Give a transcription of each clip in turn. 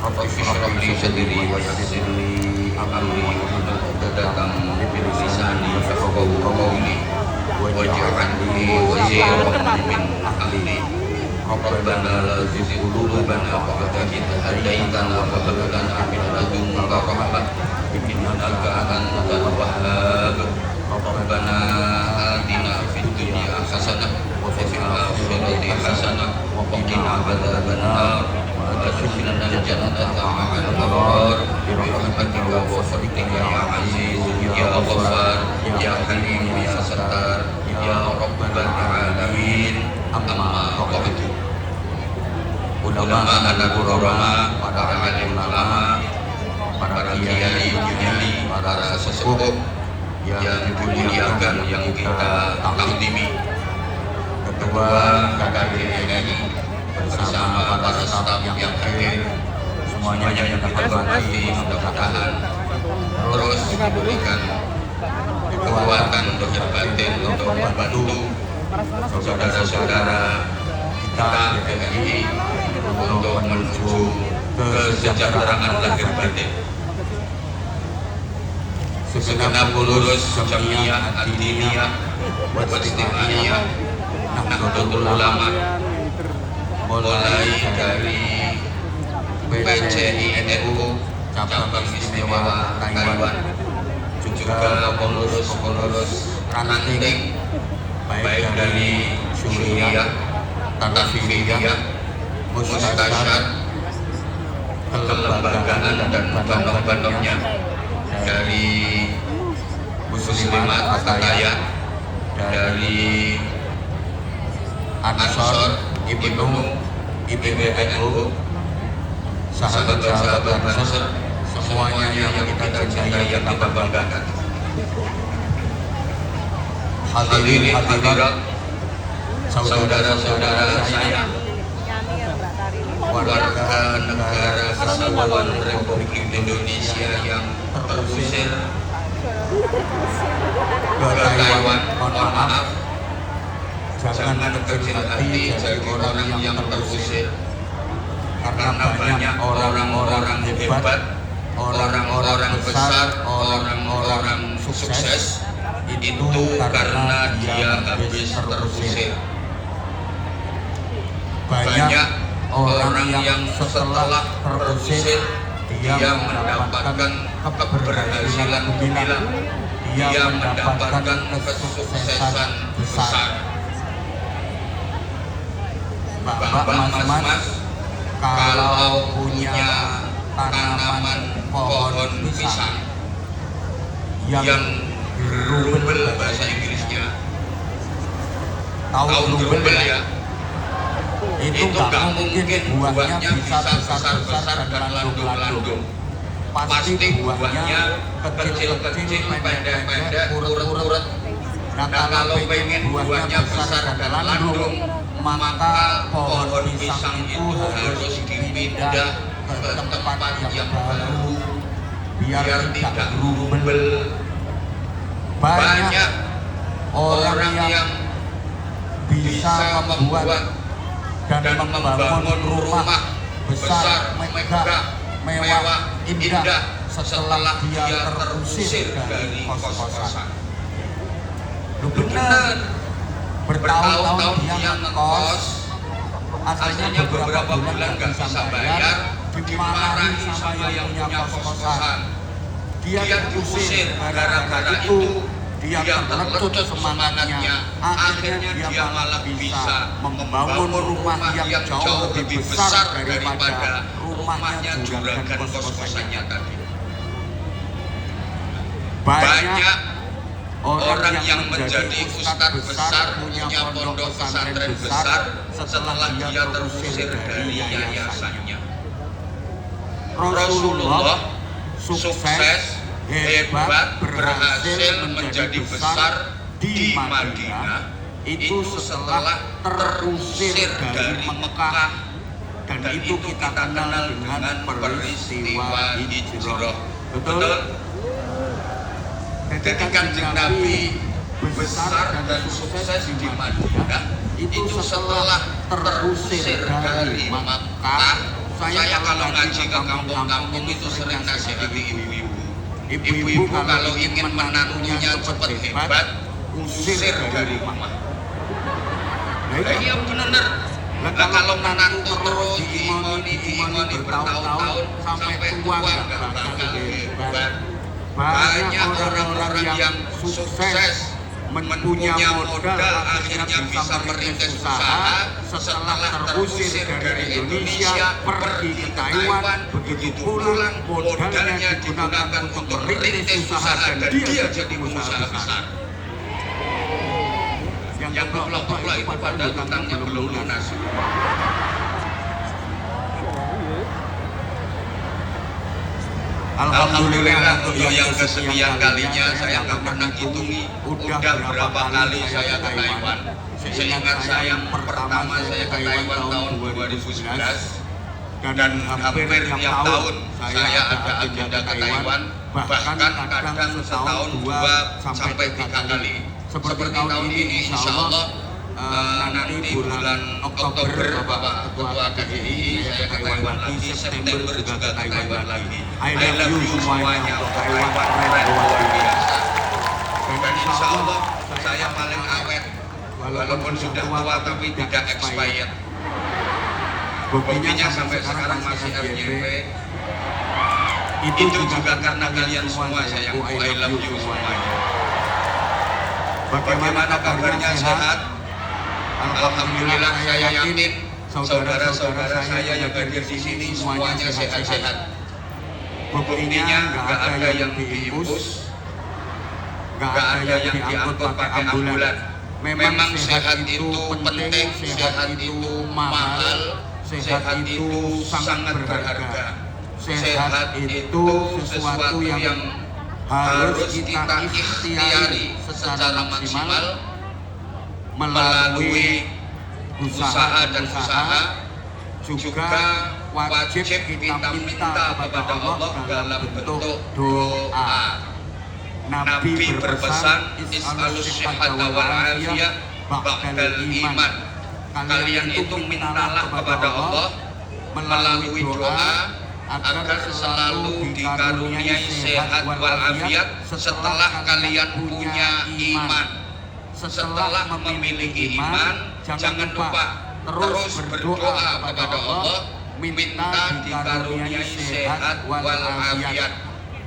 Rabbi shrah li sadri wa yassir li amri wahlul 'uqdatam min lisani yafqahu qawli waj'al li waziran min ahli. Rabbana la tuzigh qulubana ba'da idh hadaytana wa hab lana min ladunka rahmah innaka antal wahhab. Rabbana atina fid dunya hasanah wa fil akhirati hasanah wa qina adzaban nar. Adkhilna al-jannata ma'al abrar bi rahmatika wa fadlika ya aziz ya ghaffar ya halim ya sattar ya rabbal alamin. Amma ba'du. Ulama dan ulama, para alim ulama, para kiai, para sesepuh yang dimuliakan yang kita takdimi, ketua KKDNI bersama para staf yang hadir, semuanya yang kita hormati, mudah-mudahan terus diberikan kekuatan lahir batin untuk membantu saudara-saudara kita TNI untuk menuju kesejahteraan lahir batin. Segenap pengurus Jamiyah Ad-Diniyah wa Ijtimaiyah Nahdlatul Ulama, mulai dari PCI-NU cabang istimewa Taiwan, juga pengurus ranting baik dari Suriah, Tanzania, Mustasyar, kelembagaan dan bandok-bandoknya, dari Muslimat Ataya, dari Ansor, IPBNU, sahabat-sahabat Ansor, semuanya yang kita cintai, yang kita banggakan. Hadirin hadirat, saudara-saudara saya, warga negara Kesatuan Republik Indonesia yang terusir ke Taiwan, mohon maaf, jangan kecil hati jadi orang yang terusir, karena banyak orang-orang hebat, orang-orang besar, orang-orang sukses itu karena dia habis terusir. Banyak orang yang setelah terusir dia mendapatkan keberhasilan gemilang, dia mendapatkan kesuksesan besar. Bapak mas, kalau punya tanaman pohon pisang yang gerubel bahasa Inggrisnya, tahu gerubel ya? Itu nggak mungkin buahnya bisa besar-besar dan landung-landung. Pasti buahnya kecil-kecil, pendek-pendek, urut-urut. Nah kalau pengen buahnya besar dan landung, maka pohon pisang itu harus dipindah ke tempat yang baru biar tidak gerubel. Banyak orang yang bisa membuat dan membangun rumah besar, megah, mewah, indah setelah dia terusir dari kos-kosan. Benar, bertahun-tahun dia ngekos, akhirnya beberapa bulan nggak bisa bayar, dimarahi sama yang punya kos-kosan. Dia diusir gara-gara itu. Dia terlecut semangatnya, akhirnya dia malah bisa membangun rumah yang jauh lebih besar daripada rumahnya juragan kos-kosannya tadi. Banyak orang yang menjadi ustadz besar, punya pondok pesantren besar setelah dia terusir dari yayasannya. Rasulullah sukses, hebat, berhasil menjadi besar di Madinah itu setelah terusir dari Mekah, dan itu kita kenal dengan peristiwa hijrah. Betul? Jadi Kanjeng Nabi besar dan sukses di Madinah itu setelah terusir dari Mekah Saya kalau ngaji ke kampung-kampung itu sering nasihati ibu-ibu. Ibu-ibu kalau ingin menantunya cepat hebat, usir dari rumah. Nah, iya benar. Nah, kalau menantu terus diimoni bertahun-tahun sampai tua nggak bakal hebat. Banyak orang-orang yang sukses mempunyai modal akhirnya bisa merintis usaha setelah terusir dari Indonesia pergi ke Taiwan, begitu pulang modalnya digunakan untuk merintis usaha dan dia jadi pengusaha besar. Yang keplok-keplok itu padahal hutangnya belum lunas. Alhamdulillah untuk yang kesekian kalinya saya nggak pernah hitungi udah berapa kali saya ke Taiwan. Seingat saya yang pertama saya ke Taiwan tahun 2011 dan hampir tiap tahun saya ada agenda ke Taiwan, bahkan kadang setahun 2 sampai 3 kali. Seperti tahun ini insya Allah nanti bulan Oktober Bapak Ketua KGI saya ke Taiwan lagi, September juga ke Taiwan lagi. I love you semuanya, Taiwan keren luar biasa. Dan insya Allah saya paling awet walaupun sudah tua tapi tidak expired. Buktinya sampai sekarang masih FYP. Itu juga karena kalian semua sayangku, I love you semuanya. Bagaimana kabarnya, sehat? Alhamdulillah saya yakin saudara-saudara saya yang hadir di sini semuanya sehat-sehat. Buktinya nggak ada yang diimpus, nggak ada yang diangkut pakai ambulan. Memang sehat itu penting, sehat itu mahal, sehat itu sangat berharga. Sehat itu sesuatu yang harus kita ikhtiari secara maksimal melalui usaha dan usaha, juga wajib kita minta kepada Allah dalam bentuk doa. Nabi berpesan is'alus syihata wal afiyah ba'dal iman. Kalian itu mintalah kepada Allah melalui doa agar selalu dikaruniai sehat wal afiat setelah kalian punya iman. Setelah memiliki iman, jangan lupa terus berdoa kepada Allah minta dikaruniai sehat wal afiat.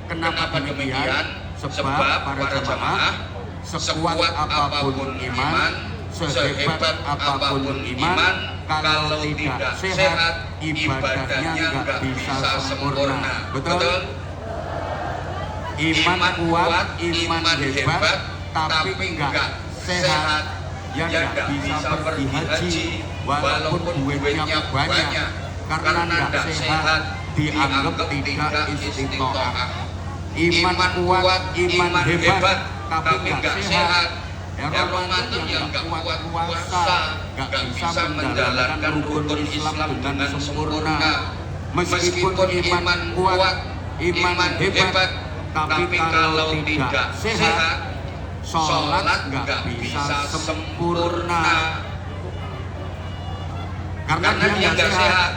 Kenapa demikian? Sebab para jamaah sekuat apapun iman, sehebat apapun iman, kalau tidak sehat, ibadahnya nggak bisa sempurna. Betul? Iman kuat, iman hebat, tapi nggak sehat, ya nggak bisa pergi haji walaupun duitnya banyak, karena nggak sehat dianggap tidak istiqomah. Iman kuat, iman hebat, tapi nggak sehat, ya Ramadan yang nggak kuat puasa, nggak bisa menjalankan rukun Islam dengan sempurna. Meskipun iman kuat, iman hebat, tapi kalau tidak sehat, sholat nggak bisa sempurna. Karena dia nggak sehat.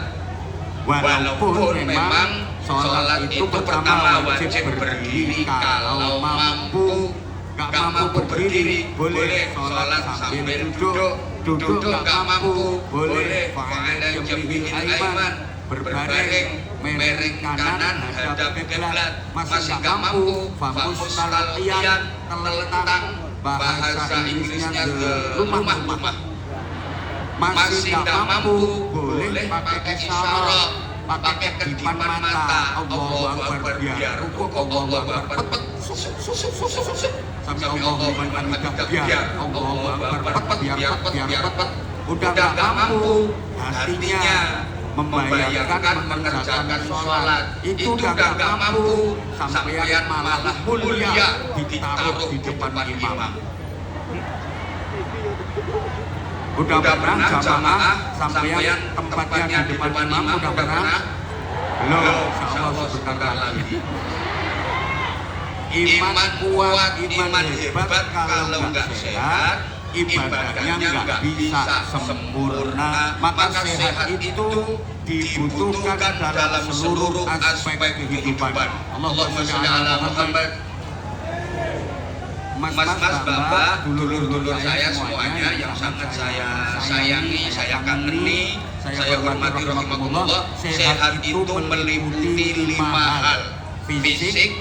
Walaupun memang sholat itu pertama wajib berdiri kalau mampu. Gak mampu berdiri, boleh sholat sambil duduk. Duduk gak mampu, boleh fa'ala jambil aiman, berbaring, miring kanan hadap kiblat. Masih gak mampu, famus talqiyan, telentang, bahasa Inggrisnya rumah-rumah. Masih gak mampu, boleh pakai isyarat, pakai kedipan mata, Allahu Akbar biar rukuk, Allahu Akbar sampai Allahu Akbar biar Allahu Akbar biar udah gak mampu, hatinya membayangkan mengerjakan sholat itu udah gak mampu, sampeyan malah mulia ditaruh di depan imam. Udah pernah jamaah sampeyan tempatnya di depan imam, udah pernah? Belum, insyaallah sebentar lagi. Iman kuat, iman hebat, kalau nggak sehat, ibadahnya nggak bisa sempurna. Maka sehat itu dibutuhkan dalam seluruh aspek kehidupan. Allahumma sholli ala Muhammad. Mas-mas, bapak, dulur-dulur saya semuanya yang sangat saya sayangi, saya kangeni, saya hormati rahimakumullah. Sehat itu meliputi 5 hal: fisik,